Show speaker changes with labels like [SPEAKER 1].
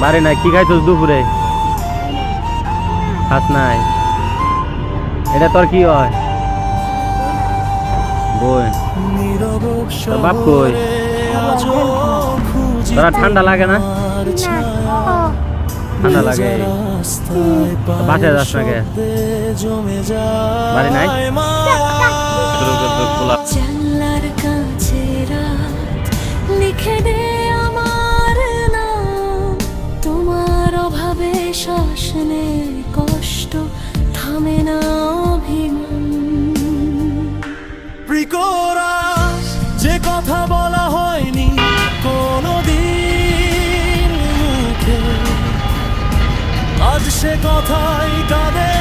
[SPEAKER 1] বাড়ি নাই, কি খাইছস দুপুরে? খাস নাই? এটা তোর কি হয়? বোন। তোর বাপ কই? তোরা ঠান্ডা লাগে না? ঠান্ডা লাগে। বাসায় যাস না কে? বাড়ি নাই?
[SPEAKER 2] জানলার কাছে রাত লিখে দে আমার নাম, তোমার অভাবে শ্বাস নেই কষ্ট থামে না অভিমান।
[SPEAKER 3] প্রিকরাস যে কথা বলা হয়নি কোনোদিন মুখে, আজ সে কথাই কাঁদে